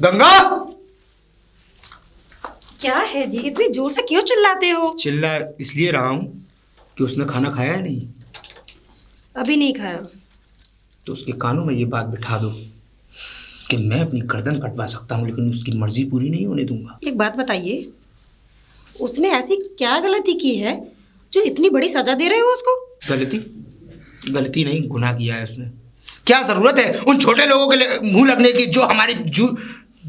गंगा! क्या है जी, इतनी जोर से क्यों चिल्लाते हो? चिल्ला इसलिए रहा हूं कि उसने खाना खाया है नहीं। अभी नहीं खाया। तो उसके कानों में ये बात बिठा दो कि मैं अपनी गर्दन कटवा सकता हूं, लेकिन उसकी मर्जी पूरी नहीं होने दूंगा। एक बात बताइए, उसने ऐसी क्या गलती की है जो इतनी बड़ी सजा दे रहे हो उसको? गलती नहीं, गुनाह किया है उसने। क्या जरूरत है उन छोटे लोगों के लिए मुंह लगने की जो हमारी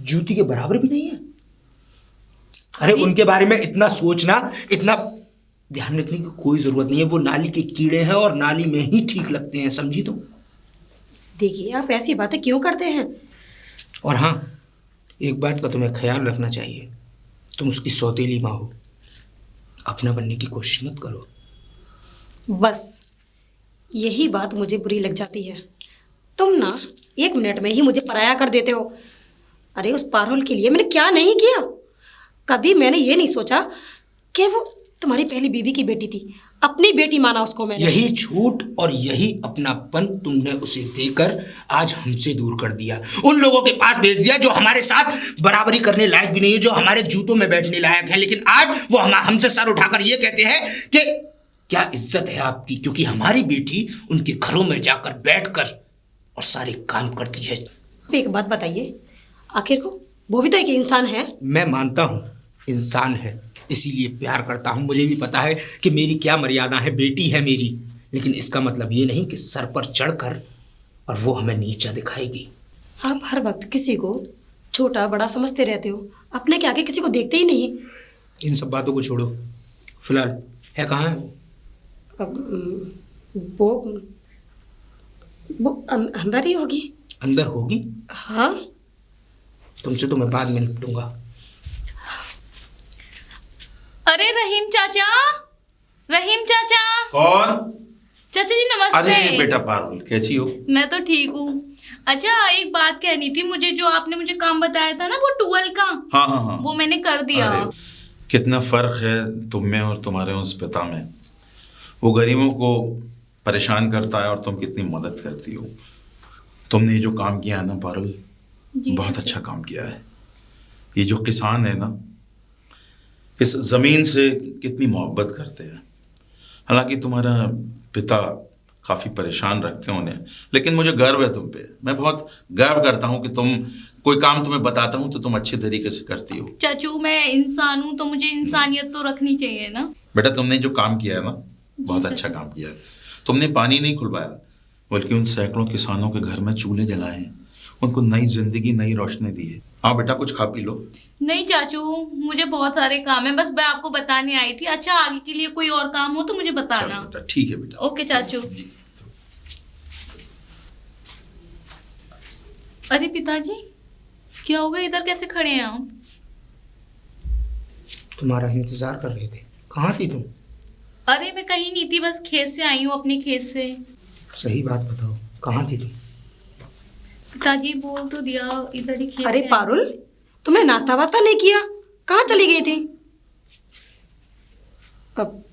जूती के बराबर भी नहीं है? अरे उनके बारे में इतना सोचना, इतना ध्यान रखने की कोई जरूरत नहीं है। वो नाली के कीड़े हैं और नाली में ही ठीक लगते हैं, समझी तुम? देखिए, आप ऐसी बातें क्यों करते हैं? और हाँ, एक बात का तुम्हें ख्याल रखना चाहिए, तुम उसकी सौतेली माँ हो, अपना बनने की कोशिश मत करो। बस यही बात मुझे बुरी लग जाती है। तुम ना 1 मिनट में ही मुझे पराया कर देते हो। अरे उस पारुल के लिए मैंने क्या नहीं किया। कभी मैंने ये नहीं सोचा कि वो तुम्हारी पहली बीवी की बेटी थी। अपनी बेटी माना उसको मैंने। यही झूठ और यही अपनापन तुमने उसे देकर आज हमसे दूर कर दिया, उन लोगों के पास भेज दिया जो हमारे साथ बराबरी करने लायक भी नहीं है, जो हमारे जूतों में बैठने लायक है। लेकिन आज वो हमसे सर उठाकर ये कहते हैं कि क्या इज्जत है आपकी, क्योंकि हमारी बेटी उनके घरों में जाकर बैठकर और सारे काम करती है। एक बात बताइए, आखिर को वो भी तो एक इंसान है। मैं मानता हूँ इंसान है, इसीलिए प्यार करता हूँ। मुझे भी पता है कि मेरी क्या मर्यादा है, बेटी है मेरी, लेकिन इसका मतलब ये नहीं कि सर पर चढ़कर और वो हमें नीचा दिखाएगी। आप हर वक्त किसी को छोटा बड़ा समझते रहते हो, अपने के आगे किसी को देखते ही नहीं। इन सब बातों को छोड़ो, फिलहाल है कहाँ है अब वो अंदर ही होगी। अंदर होगी? हाँ। तुमसे तो मैं बाद में निपटूंगा। अरे रहीम चाचा, रहीम चाचा। कौन? चाचा जी नमस्ते। अरे बेटा पारुल, कैसी हो? मैं तो ठीक हूँ। अच्छा एक बात कहनी थी मुझे, जो आपने मुझे काम बताया था ना वो टूवेल का। हाँ हाँ हाँ, वो मैंने कर दिया। कितना फर्क है तुम में और तुम्हारे उस पिता में। वो गरीबों को परेशान करता है और तुम कितनी मदद करती हो। तुमने ये जो काम किया है ना पारुल, बहुत अच्छा काम किया है। ये जो किसान है ना, इस जमीन से कितनी मोहब्बत करते हैं। हालांकि तुम्हारा पिता काफी परेशान रखते हैं उन्हें, लेकिन मुझे गर्व है तुम पे। मैं बहुत गर्व करता हूँ कि तुम, कोई काम तुम्हें बताता हूँ तो तुम अच्छे तरीके से करती हो। चाचू मैं इंसान हूँ तो मुझे इंसानियत तो रखनी चाहिए ना। बेटा तुमने जो काम किया है ना, बहुत अच्छा काम किया है। तुमने पानी नहीं खुलवाया, बल्कि उन सैकड़ों किसानों के घर में चूल्हे जलाए हैं, उनको नई जिंदगी, नई रोशनी दी है। हाँ बेटा, कुछ खा पी लो। नहीं चाचू, मुझे बहुत सारे काम है, बस मैं आपको बताने आई थी। अच्छा आगे के लिए कोई और काम हो तो मुझे बताना। बेटा ठीक है बेटा। ओके चाचू। अरे पिताजी क्या हो गया, इधर कैसे खड़े हैं आप? तुम्हारा इंतजार कर रहे थे। कहाँ थी तुम? अरे मैं कहीं नहीं थी, बस खेत से आई हूँ, अपने खेत से। सही बात बताओ, कहाँ थी तुम? पिताजी बोल तो दिया, इधर ही खेत अरे से आई। पारुल, तुमने नाश्ता वास्ता नहीं किया, कहाँ चली गई थी? अब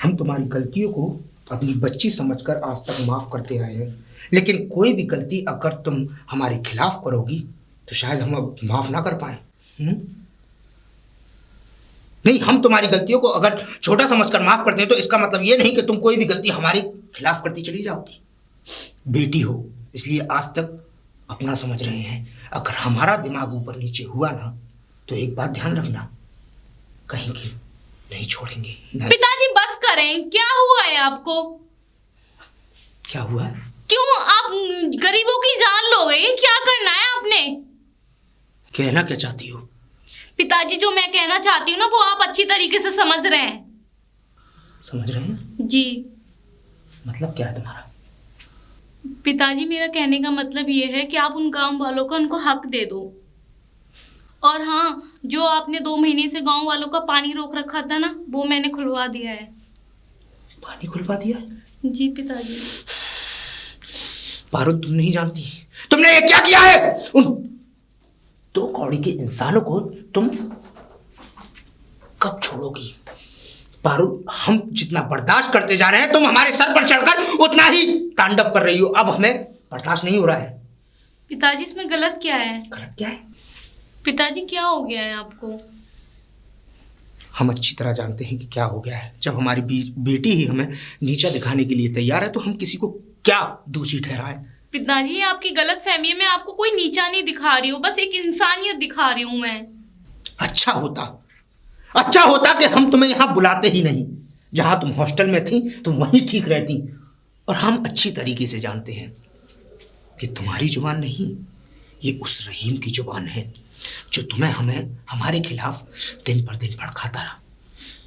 हम तुम्हारी गलतियों को अपनी बच्ची समझकर आज तक माफ करते आए हैं, लेकिन कोई भी गलती अगर तुम हमारे खिलाफ करोगी तो शायद हम अब माफ ना कर पाए। नहीं, हम तुम्हारी गलतियों को अगर छोटा समझकर माफ करते हैं तो इसका मतलब ये नहीं कि तुम कोई भी गलती हमारे खिलाफ करती चली जाओगी। बेटी हो इसलिए आज तक अपना समझ रहे हैं। अगर हमारा दिमाग ऊपर नीचे हुआ ना तो एक बात ध्यान रखना, कहीं की नहीं छोड़ेंगे। पिताजी बस करें, क्या हुआ है आपको? क्या हुआ? क्यों आप गरीबों की जान लोगे? क्या करना है आपने? कहना क्या चाहती हो? पिताजी जो मैं कहना चाहती हूँ ना वो आप अच्छी तरीके से समझ रहे हैं। समझ रहे हैं? जी मतलब क्या है तुम्हारा? पिताजी मेरा कहने का मतलब ये है कि आप उन गांव वालों का उनको हक दे दो। और हाँ, जो आपने 2 महीने से गांव वालों का पानी रोक रखा था ना, वो मैंने खुलवा दिया है। पानी खुलवा दिया? जी पिताजी। पारुल तुम नहीं जानती तुमने ये क्या किया है। उन 2 कौड़ी के इंसानों को तुम कब छोड़ोगी? पारुल, हम जितना बर्दाश्त करते जा रहे हैं तुम हमारे सर पर चढ़कर उतना ही तांडव कर रही हो। अब हमें बर्दाश्त नहीं हो रहा है। पिताजी इसमें गलत क्या है? गलत क्या है? पिताजी क्या हो गया है आपको? हम अच्छी तरह जानते हैं कि क्या हो गया है। जब हमारी बेटी ही हमें नीचा दिखाने के लिए तैयार है तो हम किसी को क्या दोषी ठहराएं? पिताजी ये आपकी गलत फहमी है, मैं आपको कोई नीचा नहीं दिखा रही हूँ, बस एक इंसानियत दिखा रही हूँ मैं। अच्छा होता कि हम तुम्हें यहाँ बुलाते ही नहीं। जहां तुम हॉस्टल में थी तुम वहीं ठीक रहती। और हम अच्छी तरीके से जानते हैं कि तुम्हारी जुबान नहीं, ये उस रहीम की जुबान है जो तुम्हें हमें हमारे खिलाफ दिन पर दिन भड़काता रहा।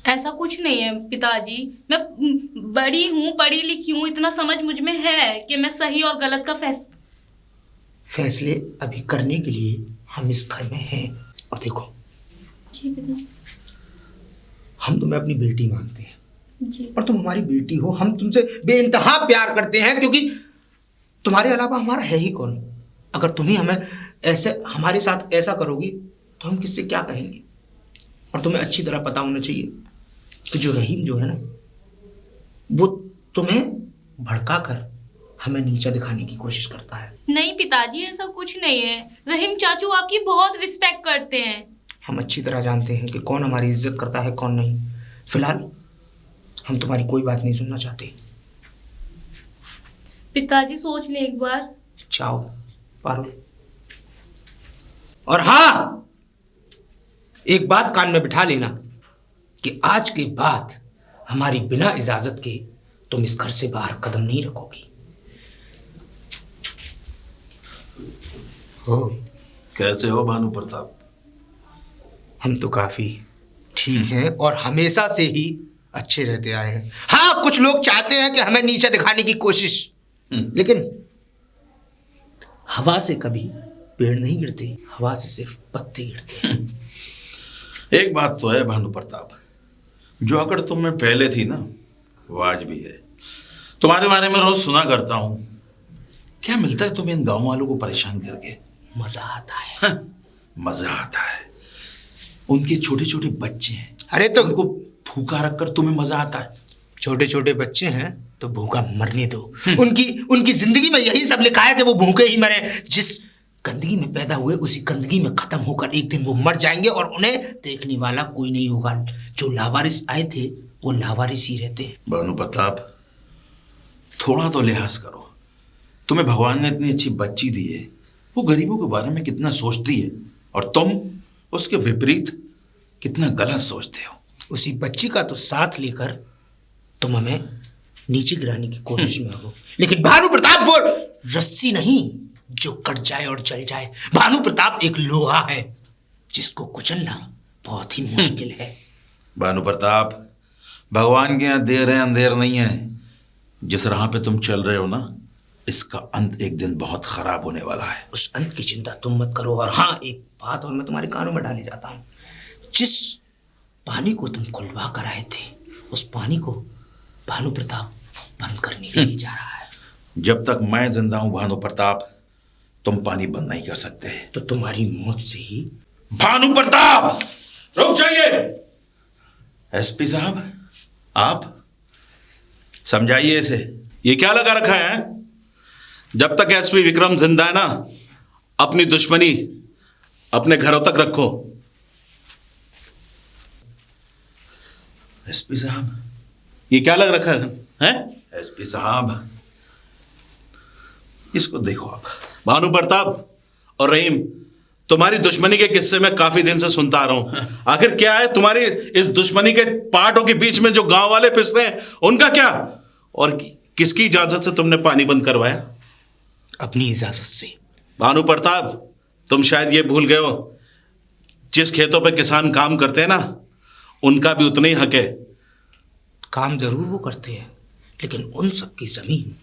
ऐसा कुछ नहीं है पिताजी, मैं बड़ी हूँ, पढ़ी लिखी हूँ, इतना समझ मुझ में है कि मैं सही और गलत का फैसले अभी करने के लिए हम इस घर में हैं। और देखो जी पिताजी। हम तुम्हें अपनी बेटी मानते हैं जी। और तुम हमारी बेटी हो। हम तुमसे बेइंतहा प्यार करते हैं क्योंकि तुम्हारे अलावा हमारा है ही कौन। अगर तुम ही हमें ऐसे हमारे साथ ऐसा करोगी तो हम किससे क्या कहेंगे। और तुम्हें अच्छी तरह पता होना चाहिए कि जो रहीम जो है ना, वो तुम्हें भड़का कर हमें नीचा दिखाने की कोशिश करता है। नहीं पिताजी ऐसा कुछ नहीं है, रहीम चाचू आपकी बहुत रिस्पेक्ट करते हैं। हम अच्छी तरह जानते हैं कि कौन हमारी इज्जत करता है कौन नहीं। फिलहाल हम तुम्हारी कोई बात नहीं सुनना चाहते। पिताजी सोच ले एक बार। जाओ पारुल। और हाँ, एक बात कान में बिठा लेना कि आज के बाद हमारी बिना इजाजत के तुम इस घर से बाहर कदम नहीं रखोगी। हो कैसे हो भानु प्रताप? हम तो काफी ठीक हैं और हमेशा से ही अच्छे रहते आए हैं। हाँ, कुछ लोग चाहते हैं कि हमें नीचे दिखाने की कोशिश, लेकिन हवा से कभी पेड़ नहीं गिरते, हवा से सिर्फ पत्ते गिरते हैं। एक बात तो है भानु प्रताप, जो अगर तुम में पहले थी ना वो आज भी है। तुम्हारे बारे में रोज सुना करता हूँ। क्या मिलता है तुम्हें इन गांव वालों को परेशान करके? मजा आता है। हाँ, मजा आता है। उनके छोटे छोटे बच्चे हैं, अरे तो उनको भूखा रखकर तुम्हें मजा आता है। छोटे छोटे बच्चे हैं तो भूखा मरने दो। उनकी जिंदगी में यही सब लिखा है कि वो भूखे ही मरे। जिस गंदगी में पैदा हुए उसी गंदगी में खत्म होकर एक दिन वो मर जाएंगे और उन्हें देखने वाला कोई नहीं होगा। जो लावारिस आए थे वो लावारिस ही रहते हैं। भानु प्रताप, थोड़ा तो लिहाज करो। तुम्हें भगवान ने इतनी अच्छी बच्ची दी है, वो गरीबों के बारे में कितना सोचती है, और तुम उसके विपरीत कितना गलत सोचते हो। उसी बच्ची का तो साथ लेकर तुम हमें नीचे गिराने की कोशिश में हो। लेकिन भानु प्रताप वो रस्सी नहीं जो कट जाए और जल जाए। भानु प्रताप एक लोहा है जिसको कुचलना बहुत ही मुश्किल है। भानु प्रताप, भगवान के यहाँ देर है अंधेर नहीं है। जिस राह पे तुम चल रहे हो ना, इसका अंत एक दिन बहुत खराब होने वाला है। उस अंत की चिंता तुम मत करो। और हाँ, एक बात और मैं तुम्हारे कानों में डाली जाता हूँ। जिस पानी को तुम खुलवा कर आए थे उस पानी को भानु प्रताप बंद करने के लिए जा रहा है। जब तक मैं जिंदा हूं भानु प्रताप, तुम पानी बंद नहीं कर सकते। तो तुम्हारी मौत से ही। भानु प्रताप, रुक जाइए। एसपी साहब, आप समझाइए इसे। ये क्या लगा रखा है? जब तक एसपी विक्रम जिंदा है ना, अपनी दुश्मनी अपने घरों तक रखो। एसपी साहब, ये क्या लग रखा है? एसपी साहब, इसको देखो आप। भानु प्रताप और रहीम, तुम्हारी दुश्मनी के किस्से मैं काफी दिन से सुनता आ रहा हूं। आखिर क्या है तुम्हारी इस दुश्मनी के पार्टों के बीच में? जो गांव वाले पिस रहे हैं उनका क्या? और किसकी इजाजत से तुमने पानी बंद करवाया? अपनी इजाजत से। भानु प्रताप, तुम शायद ये भूल गए हो, जिस खेतों पे किसान काम करते हैं ना, उनका भी उतना ही हक है। काम जरूर वो करते हैं, लेकिन उन सब की जमीन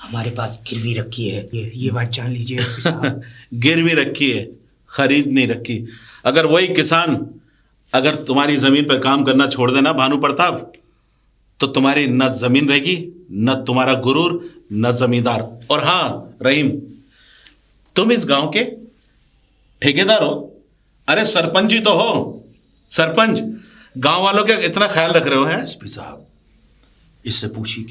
हमारे पास गिरवी रखी है। ये बात जान लीजिए एसपी साहब। गिरवी रखी है, खरीद नहीं रखी। अगर वही किसान अगर तुम्हारी जमीन पर काम करना छोड़ देना भानु प्रताप, तो तुम्हारी न जमीन रहेगी, न तुम्हारा गुरूर, न जमींदार। और हाँ रहीम, तुम इस गांव के ठेकेदार हो। अरे सरपंच ही तो हो। सरपंच गांव वालों का इतना ख्याल रख रहे हो हैं? एसपी साहब, इससे पूछिए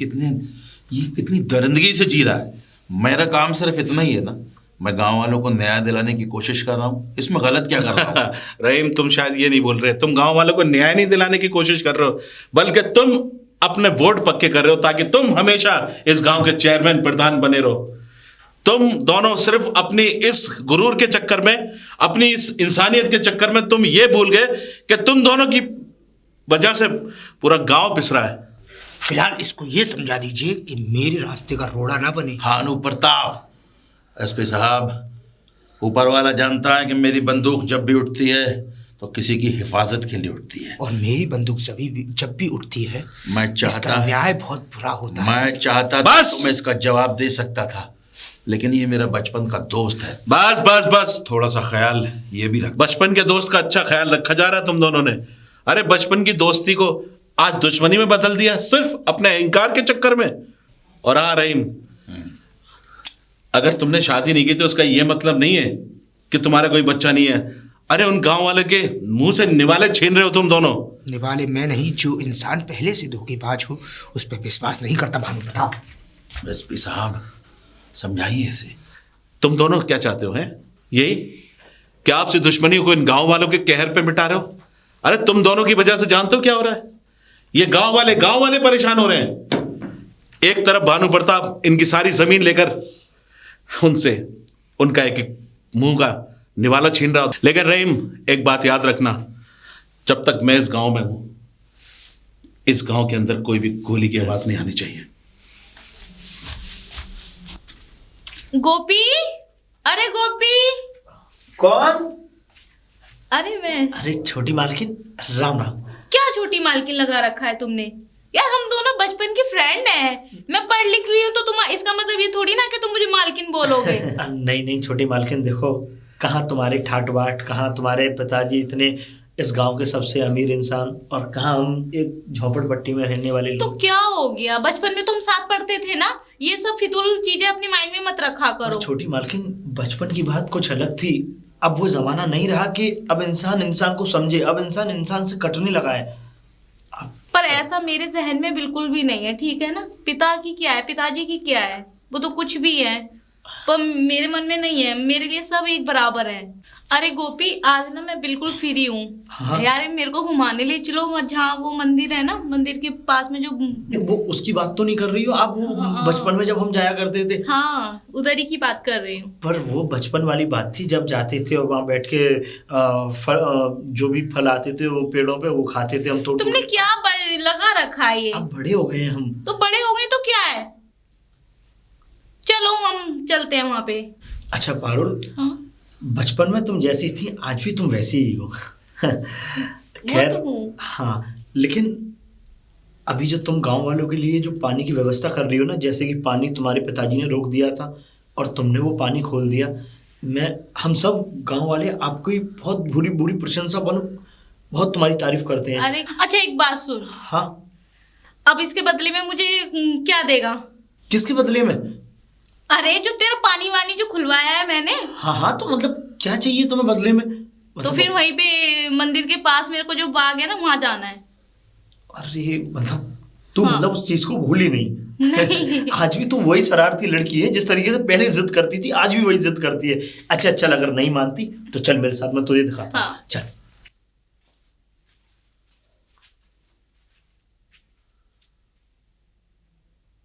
ये कितनी दरिंदगी से जी रहा है। मेरा काम सिर्फ इतना ही है ना, मैं गांव वालों को न्याय दिलाने की कोशिश कर रहा हूँ, इसमें गलत क्या कर रहा हूँ? रहीम, तुम शायद ये नहीं बोल रहे, तुम गांव वालों को न्याय नहीं दिलाने की कोशिश कर रहे हो, बल्कि तुम अपने वोट पक्के कर रहे हो ताकि तुम हमेशा इस गांव के चेयरमैन प्रधान बने रहो। तुम दोनों सिर्फ अपनी इस गुरूर के चक्कर में, अपनी इस इंसानियत के चक्कर में तुम ये भूल गए कि तुम दोनों की वजह से पूरा गांव पिस रहा है। फिलहाल इसको ये समझा दीजिए कि मेरे रास्ते का रोड़ा ना बने। भानु प्रताप, एसपी साहब, ऊपर वाला जानता है कि मेरी बंदूक जब भी उठती है तो किसी की हिफाजत के लिए उठती है, और मेरी बंदूक जब भी उठती है मैं चाहता इसका न्याय बहुत बुरा होता है। मैं चाहता था तो मैं इसका जवाब दे सकता था, लेकिन ये मेरा बचपन का दोस्त है। बस बस बस, थोड़ा सा ख्याल ये भी रख। बचपन के दोस्त का अच्छा ख्याल रखा जा रहा है तुम दोनों ने। अरे बचपन की दोस्ती को आज दुश्मनी में बदल दिया सिर्फ अपने अहंकार के चक्कर में। और हाँ रहीम, अगर तुमने शादी नहीं की तो उसका यह मतलब नहीं है कि तुम्हारा कोई बच्चा नहीं है। अरे उन गांव वाले के मुंह से निवाले छीन रहे हो तुम दोनों। निवाले मैं नहीं, जो इंसान पहले से धोखेबाज हो उस पर विश्वास नहीं करता भानु प्रताप। एसपी साहब, समझाइए इसे। तुम दोनों क्या चाहते हो? हैं यही कि आपसे दुश्मनी को इन गांव वालों के कहर पे मिटा रहे हो? अरे तुम दोनों की वजह से जानते हो क्या हो रहा है? ये गांव वाले परेशान हो रहे हैं। एक तरफ भानु प्रताप इनकी सारी जमीन लेकर उनसे उनका एक एक मुंह का निवाला छीन रहा हो। लेकिन रहीम, एक बात याद रखना, जब तक मैं इस गांव में हूं, इस गांव के अंदर कोई भी गोली की आवाज नहीं आनी चाहिए। गोपी, अरे गोपी। कौन? अरे मैं। अरे छोटी मालकिन, राम राम। क्या छोटी मालकिन लगा रखा है तुमने? यार हम दोनों बचपन के फ्रेंड हैं। मैं पढ़ लिख रही हूँ तो तुम, इसका मतलब ये थोड़ी ना कि तुम मुझे मालकिन बोलोगे। नहीं नहीं छोटी मालकिन, देखो कहाँ तुम्हारी ठाट बाट, कहाँ तुम्हारे पिताजी इतने इस गांव के सबसे अमीर इंसान, और कहाँ हम एक झोपड़पट्टी में रहने वाले तो लोग। क्या हो गया? बचपन में तुम साथ पढ़ते थे ना। ये सब फितूल चीजें अपनी माइंड में मत रखा करो। छोटी मालकिन, बचपन की बात कुछ अलग थी। अब वो जमाना नहीं रहा कि अब इंसान इंसान को समझे, अब इंसान इंसान से कटने लगा है। पर ऐसा मेरे जहन में बिल्कुल भी नहीं है, ठीक है ना। पिता की क्या है, पिताजी की क्या है, वो तो कुछ भी है, पर मेरे मन में नहीं है। मेरे लिए सब एक बराबर है। अरे गोपी, आज ना मैं बिल्कुल फ्री हूँ। हाँ? यार मेरे को घुमाने ले चलो, जहाँ वो मंदिर है ना, मंदिर के पास में जो। वो उसकी बात तो नहीं कर रही हो आप? वो बचपन में जब हम जाया करते थे। हाँ, उधर ही की बात कर रही हूँ। पर वो बचपन वाली बात थी जब जाते थे और वहाँ बैठ के जो भी फल आते थे वो पेड़ों पे वो खाते थे हम। तो तुमने क्या लगा रखा है ये? अब बड़े हो गए हैं हम। तो बड़े हो गए तो क्या है, चलो हम चलते हैं वहां पे। अच्छा पारुल, हाँ? बचपन में तुम जैसी थी आज भी तुम वैसी ही हो। खैर तो हूँ। हाँ, लेकिन अभी जो तुम गांव वालों के लिए जो पानी की व्यवस्था कर रही हो ना, जैसे कि पानी तुम्हारे पिताजी ने रोक दिया था और तुमने वो पानी खोल दिया, हम सब गांव वाले आपकी बहुत बुरी बुरी प्रशंसा बहुत तुम्हारी तारीफ करते हैं। अरे अच्छा, एक बात सुन। हाँ? अब इसके बदले में मुझे क्या देगा? किसके बदले में? अरे जो तेरा पानी वानी जो खुलवाया है मैंने। हाँ, तो मतलब क्या चाहिए तुम्हें बदले में? तो फिर वहीं पे मंदिर के पास मेरे को जो बाग है ना, वहां जाना है। अरे मतलब तू हाँ। मतलब उस चीज को भूली नहीं? नहीं। आज भी तू वही शरारती लड़की है जिस तरीके से पहले जिद करती थी, आज भी वही जिद करती है। अच्छा चल, अगर नहीं मानती तो चल मेरे साथ, मैं तुझे दिखाता हूँ। हाँ। चल।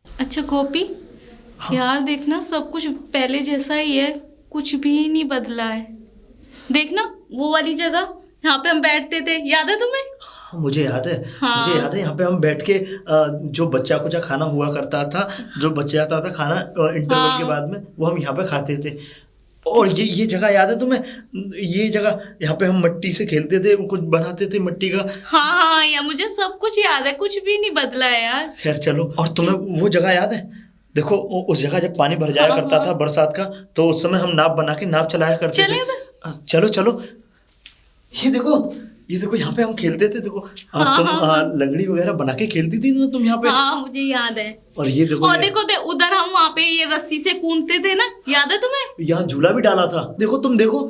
अच्छा गोपी, यार देखना सब कुछ पहले जैसा ही है, कुछ भी नहीं बदला है। देखना वो वाली जगह, यहाँ पे हम बैठते थे, याद है तुम्हें? हाँ, मुझे याद है। हाँ। मुझे याद है, यहाँ पे हम बैठ के जो बच्चा कुचा खाना हुआ करता था, जो बच जाता था खाना इंटरवल हाँ। के बाद में, वो हम यहाँ पे खाते थे। और ये जगह याद है तुम्हें? ये जगह, यहाँ पे हम मिट्टी से खेलते थे, कुछ बनाते थे मिट्टी का। हाँ यार, मुझे सब कुछ याद है, कुछ भी नहीं बदला है यार। खैर चलो, और तुम्हें वो जगह याद है? देखो उस जगह जब पानी भर जाया करता था बरसात का, तो उस समय हम नाव बना के नाव चलाया करते चले थे। चलो चलो, ये देखो यहाँ पे हम खेलते थे। देखो तुम लंगड़ी वगैरह बना के खेलती थी ना तुम यहाँ पे। हाँ मुझे याद है। और ये देखो, और देखो उधर हम वहाँ पे ये रस्सी से कूदते थे ना, याद है तुम्हें? यहाँ झूला भी डाला था। देखो तुम देखो।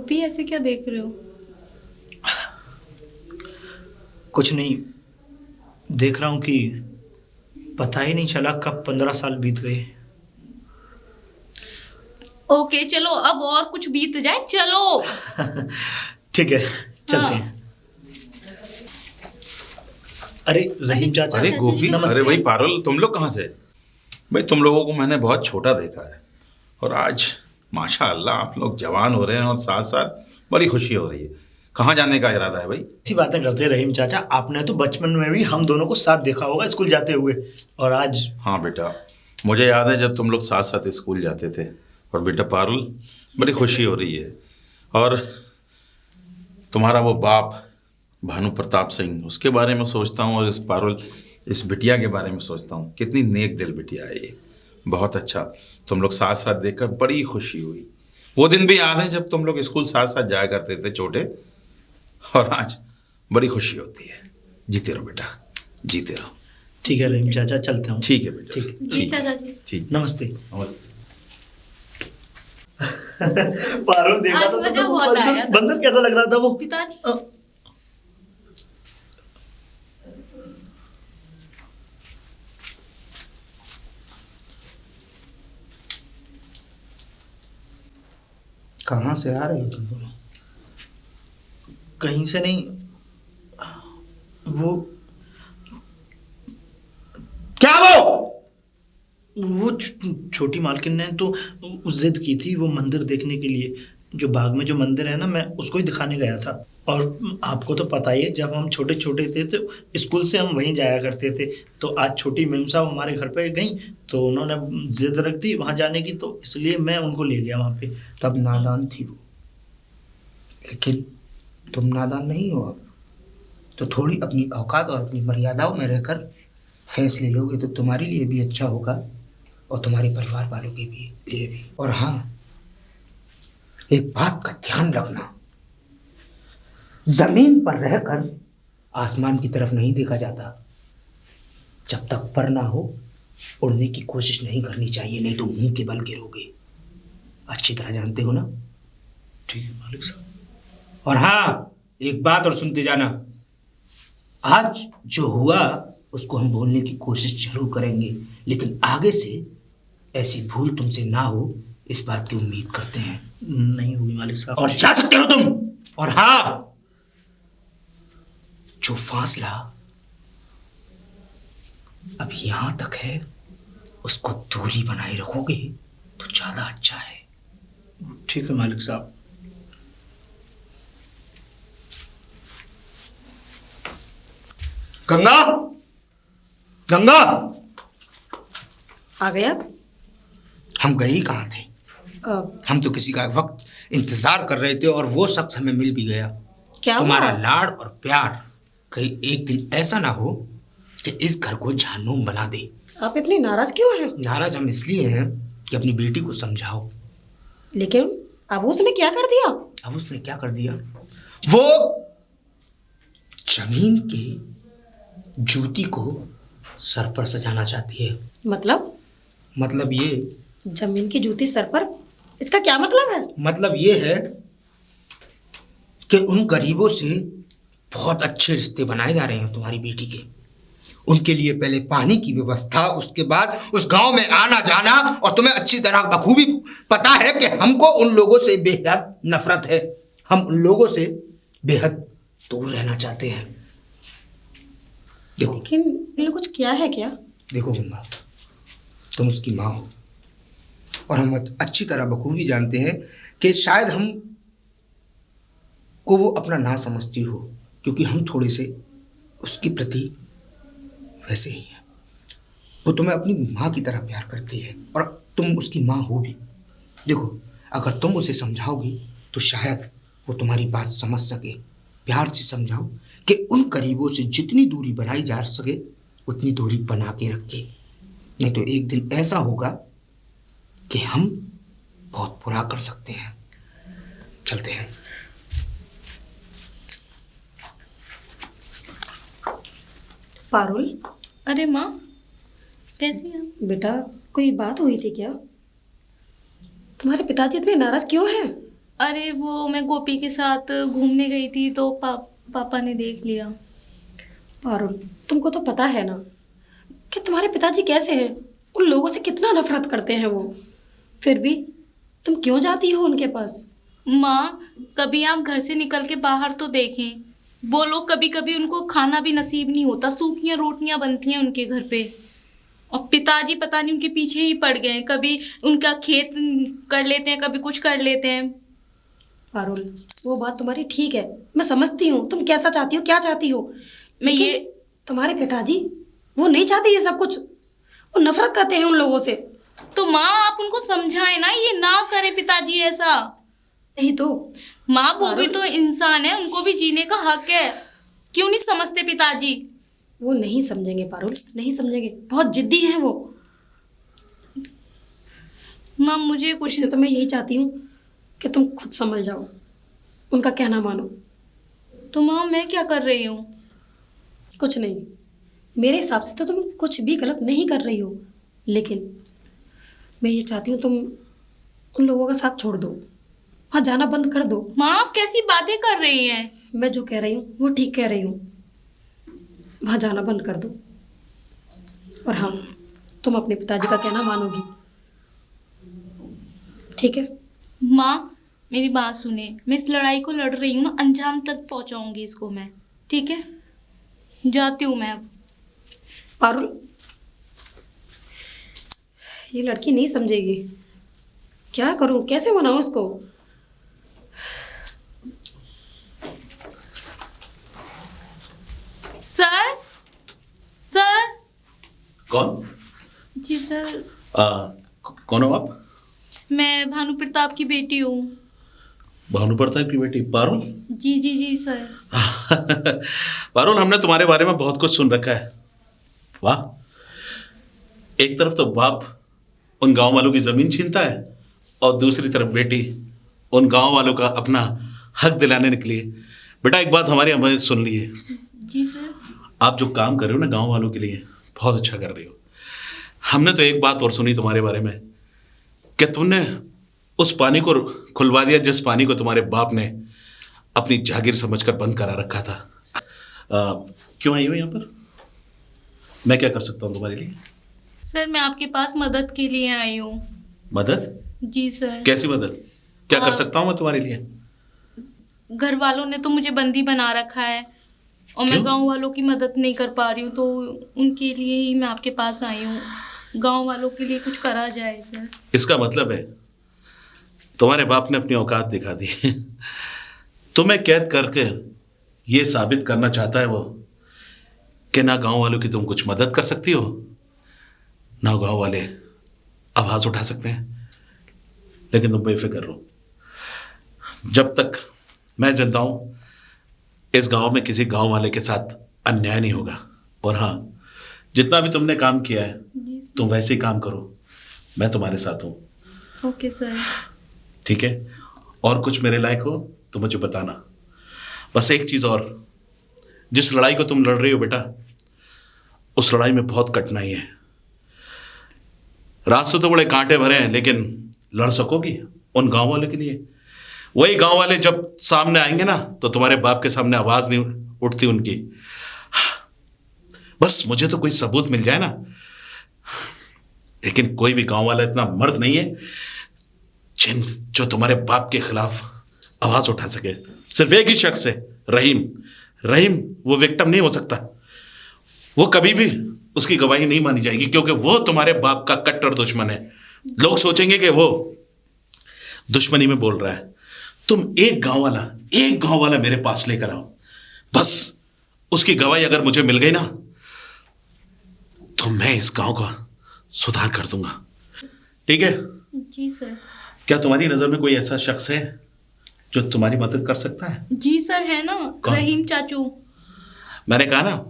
आप भी ऐसे क्या देख रहे हो? कुछ नहीं, देख रहा हूँ कि पता ही नहीं चला कब 15 साल बीत गए। ओके चलो, अब और कुछ बीत जाए, चलो। ठीक है, चलते हाँ। हैं। अरे रहीम चाचा, अरे गोपी, नमस्ते। अरे भाई पारुल, तुम लोग कहाँ से? भाई तुम लोगों को मैंने बहुत छोटा देखा है और आज माशाअल्लाह आप लोग जवान हो रहे हैं और साथ साथ बड़ी खुशी हो रही है। कहाँ जाने का इरादा है भाई? ऐसी बातें करते हैं रहीम चाचा, आपने तो बचपन में भी हम दोनों को साथ देखा होगा स्कूल जाते हुए, और आज। हाँ बेटा, मुझे याद है जब तुम लोग साथ साथ स्कूल जाते थे। और बेटा पारुल, बड़ी खुशी हो रही है। और तुम्हारा वो बाप भानु प्रताप सिंह, उसके बारे में सोचता हूँ और इस पारुल, इस बिटिया के बारे में सोचता हूँ। कितनी नेक दिल बिटिया है ये, बहुत अच्छा। तुम लोग साथ साथ देखकर बड़ी खुशी हुई। वो दिन भी याद है जब तुम लोग स्कूल साथ साथ जाया करते थे छोटे, और आज बड़ी खुशी होती है। जीते रहो बेटा, जीते रहो। ठीक है रहीम चाचा, चलते हैं। ठीक है बेटा, ठीक। जी चाचा जी। ठीक। नमस्ते। नमस्ते। पारुल, देखा आज था मजा तुमने वो बहुत आया था। बंदर कैसा लग रहा था वो? पिताजी, कहाँ से आ रहे हो तुम दोनों? कहीं से नहीं, वो क्या वो छोटी मालकिन ने तो जिद की थी वो मंदिर देखने के लिए। जो बाग में जो मंदिर है ना, मैं उसको ही दिखाने गया था। और आपको तो पता ही है, जब हम छोटे छोटे थे तो स्कूल से हम वहीं जाया करते थे। तो आज छोटी मेम साहब हमारे घर पे गई तो उन्होंने जिद रख दी वहाँ जाने की, तो इसलिए मैं उनको ले गया वहाँ पे। तब नादान थी वो, लेकिन तुम नादान नहीं हो अब। तो थोड़ी अपनी औकात और अपनी मर्यादाओं में रहकर फैसले लोगे तो तुम्हारे लिए भी अच्छा होगा और तुम्हारे परिवार वालों के भी लिए भी। और हाँ, एक बात का ध्यान रखना, जमीन पर रहकर आसमान की तरफ नहीं देखा जाता। जब तक पर ना हो उड़ने की कोशिश नहीं करनी चाहिए, नहीं तो मुंह के बल गिरोगे। अच्छी तरह जानते हो ना? ठीक है मालिक साहब। और हाँ, एक बात और सुनते जाना, आज जो हुआ उसको हम भूलने की कोशिश जरूर करेंगे, लेकिन आगे से ऐसी भूल तुमसे ना हो इस बात की उम्मीद करते हैं। नहीं होगी मालिक साहब। और जा सकते हो तुम। और हाँ, जो फासला अब यहां तक है उसको दूरी बनाए रखोगे तो ज्यादा अच्छा है। ठीक है मालिक साहब। गंगा, गंगा, आ गए आप? हम गए ही कहाँ थे? हम तो किसी का वक्त इंतजार कर रहे थे और वो शख्स हमें मिल भी गया। क्या तुम्हारा हुआ? लाड़ और प्यार कहीं एक दिन ऐसा ना हो कि इस घर को जहन्नुम बना दे। आप इतने नाराज क्यों हैं? नाराज हम इसलिए हैं कि अपनी बेटी को समझाओ। लेकिन अब उसने क्या कर दिया? अब उसने क्या कर दिया? वो जमीन के जूती को सर पर सजाना चाहती है। मतलब ये, जमीन की जूती सर पर, इसका क्या मतलब है? मतलब ये है कि उन गरीबों से बहुत अच्छे रिश्ते बनाए जा रहे हैं तुम्हारी बेटी के। उनके लिए पहले पानी की व्यवस्था, उसके बाद उस गांव में आना जाना। और तुम्हें अच्छी तरह बखूबी पता है कि हमको उन लोगों से बेहद नफरत है। हम उन लोगों से बेहद दूर रहना चाहते हैं। देखो, लेकिन उन्होंने कुछ किया है क्या? देखो गंगा, तुम उसकी माँ हो और हम अच्छी तरह बखूबी जानते हैं कि शायद हम को वो अपना ना समझती हो, क्योंकि हम थोड़े से उसके प्रति वैसे ही हैं। वो तुम्हें अपनी माँ की तरह प्यार करती है और तुम उसकी माँ हो भी। देखो, अगर तुम उसे समझाओगी तो शायद वो तुम्हारी बात समझ सके। प्यार से समझाओ कि उन गरीबों से जितनी दूरी बनाई जा सके उतनी दूरी बना के रखे, नहीं तो एक दिन ऐसा होगा कि हम बहुत बुरा कर सकते हैं। चलते हैं। पारुल, अरे माँ, कैसी हैं? बेटा कोई बात हुई थी क्या? तुम्हारे पिताजी इतने नाराज क्यों हैं? अरे वो मैं गोपी के साथ घूमने गई थी तो पापा ने देख लिया। पारुल, तुमको तो पता है ना कि तुम्हारे पिताजी कैसे हैं, उन लोगों से कितना नफरत करते हैं वो। फिर भी तुम क्यों जाती हो उनके पास? माँ, कभी आप घर से निकल के बाहर तो देखें, वो लोग कभी कभी उनको खाना भी नसीब नहीं होता, सूखियाँ रोटियाँ बनती हैं उनके घर पे। और पिताजी पता नहीं उनके पीछे ही पड़ गए हैं, कभी उनका खेत कर लेते हैं, कभी कुछ कर लेते हैं। पारुल, वो बात तुम्हारी ठीक है, मैं समझती हूँ तुम कैसा चाहती हो, क्या चाहती हो। मैं लेकिन ये तुम्हारे पिताजी वो नहीं चाहते ये सब कुछ, वो नफरत करते हैं उन लोगों से। तो माँ आप उनको समझाएं ना, ये ना करे पिताजी ऐसा। नहीं तो माँ वो भी तो इंसान है, उनको भी जीने का हक है, क्यों नहीं समझते पिताजी? वो नहीं समझेंगे पारुल, नहीं समझेंगे, बहुत जिद्दी हैं वो। माँ मुझे कुछ इससे तो मैं यही चाहती हूँ कि तुम खुद समझ जाओ, उनका कहना मानो। तो माँ मैं क्या कर रही हूँ? कुछ नहीं, मेरे हिसाब से तो तुम कुछ भी गलत नहीं कर रही हो, लेकिन मैं ये चाहती हूँ तुम उन लोगों का साथ छोड़ दो, वहाँ जाना बंद कर दो। माँ आप कैसी बातें कर रही हैं? मैं जो कह रही हूँ वो ठीक कह रही हूँ, वहाँ जाना बंद कर दो। और हाँ, तुम अपने पिताजी का कहना मानोगी, ठीक है? माँ मेरी बात सुने, मैं इस लड़ाई को लड़ रही हूँ ना, अंजाम तक पहुँचाऊंगी इसको मैं, ठीक है? जाती हूँ मैं अब। पारुल, ये लड़की नहीं समझेगी, क्या करूँ, कैसे मनाऊँ इसको? Sir, sir. कौन? जी सर, कौन हो आप? मैं भानु प्रताप की बेटी हूँ। भानु प्रताप की बेटी पारुल? जी जी जी सर। पारुल, हमने तुम्हारे बारे में बहुत कुछ सुन रखा है। वाह, एक तरफ तो बाप उन गांव वालों की जमीन छीनता है और दूसरी तरफ बेटी उन गांव वालों का अपना हक दिलाने निकली है। बेटा एक बात हमारी हमें सुन ली है, जी सर। आप जो काम कर रहे हो ना गांव वालों के लिए, बहुत अच्छा कर रही हो। हमने तो एक बात और सुनी तुम्हारे बारे में कि तुमने उस पानी को खुलवा दिया जिस पानी को तुम्हारे बाप ने अपनी जागीर समझकर बंद करा रखा था। क्यों आई हो यहाँ पर? मैं क्या कर सकता हूँ तुम्हारे लिए? सर मैं आपके पास मदद के लिए आई हूँ। मदद? जी सर। कैसी मदद? क्या कर सकता हूँ मैं तुम्हारे लिए? घर वालों ने तो मुझे बंदी बना रखा है और मैं क्यों? गांव वालों की मदद नहीं कर पा रही हूँ, तो उनके लिए ही मैं आपके पास आई हूँ। गांव वालों के लिए कुछ करा जाए सर। इसका मतलब है तुम्हारे बाप ने अपनी औकात दिखा दी। तुम्हें कैद करके ये साबित करना चाहता है वो कि ना गांव वालों की तुम कुछ मदद कर सकती हो, ना गांव वाले आवाज उठा सकते हैं। लेकिन तुम बेफिक्र रहो, जब तक मैं जिंदा हूं इस गांव में किसी गांव वाले के साथ अन्याय नहीं होगा। और हाँ, जितना भी तुमने काम किया है जी सर। तुम वैसे ही काम करो, मैं तुम्हारे साथ हूं। Okay sir. ठीक है? और कुछ मेरे लायक हो तो मुझे बताना। बस एक चीज और, जिस लड़ाई को तुम लड़ रही हो बेटा, उस लड़ाई में बहुत कठिनाई है। रास्ते तो बड़े कांटे भरे हैं, लेकिन लड़ सकोगी उन गांव वालों के लिए? वही गांव वाले जब सामने आएंगे ना तो तुम्हारे बाप के सामने आवाज नहीं उठती उनकी। बस मुझे तो कोई सबूत मिल जाए ना। लेकिन कोई भी गांव वाला इतना मर्द नहीं है जो तुम्हारे बाप के खिलाफ आवाज उठा सके। सिर्फ एक ही शख्स है, रहीम। रहीम वो विक्टिम नहीं हो सकता, वो कभी भी उसकी गवाही नहीं मानी जाएगी, क्योंकि वो तुम्हारे बाप का कट्टर दुश्मन है। लोग सोचेंगे कि वो दुश्मनी में बोल रहा है। तुम एक गांव वाला मेरे पास लेकर आओ, बस उसकी गवाही अगर मुझे मिल गई ना तो मैं इस गांव का सुधार कर दूंगा। ठीक है? जी सर। क्या तुम्हारी नजर में कोई ऐसा शख्स है जो तुम्हारी मदद कर सकता है? जी सर, है ना, रहीम चाचू। मैंने कहा ना,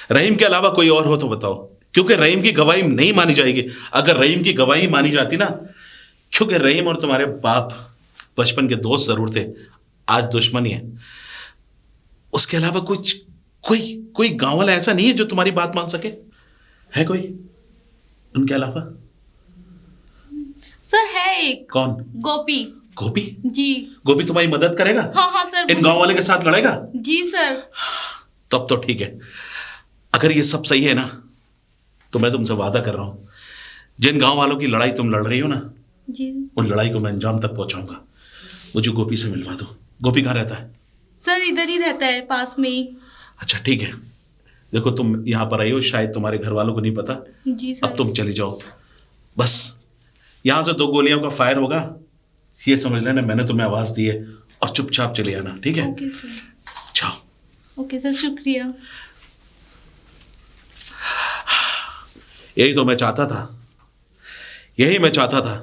रहीम के अलावा कोई और हो तो बताओ, क्योंकि रहीम की गवाही नहीं मानी जाएगी। अगर रहीम की गवाही मानी जाती ना, क्योंकि रहीम और तुम्हारे बाप बचपन के दोस्त जरूर थे, आज दुश्मनी है। उसके अलावा कोई गांव वाला ऐसा नहीं है जो तुम्हारी बात मान सके? है कोई उनके अलावा? सर है एक। कौन? गोपी। गोपी? जी। गोपी तुम्हारी मदद करेगा? हाँ हाँ सर। इन गांव वाले के साथ लड़ेगा? जी सर। तब तो ठीक है। अगर ये सब सही है ना, तो मैं तुमसे वादा कर रहा हूं, जिन गांव वालों की लड़ाई तुम लड़ रही हो ना, जी उन लड़ाई को मैं अंजाम तक पहुंचाऊंगा। मुझे गोपी से मिलवा दो। गोपी कहाँ रहता है? सर इधर ही रहता है, पास में ही। अच्छा ठीक है। देखो तुम यहाँ पर आई हो, शायद तुम्हारे घर वालों को नहीं पता। जी सर। अब तुम चली जाओ। बस यहाँ से 2 गोलियों का फायर होगा, ये समझ लेना मैंने तुम्हें आवाज दी है, और चुपचाप चले आना, ठीक है? Okay sir. जाओ। ओके सर, शुक्रिया। यही तो मैं चाहता था, यही मैं चाहता था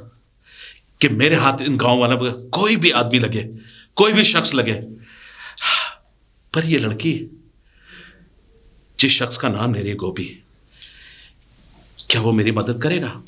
कि मेरे हाथ इन गांव वालों पर कोई भी आदमी लगे, कोई भी शख्स लगे। पर ये लड़की, जिस शख्स का नाम ले रही है गोपी, क्या वो मेरी मदद करेगा?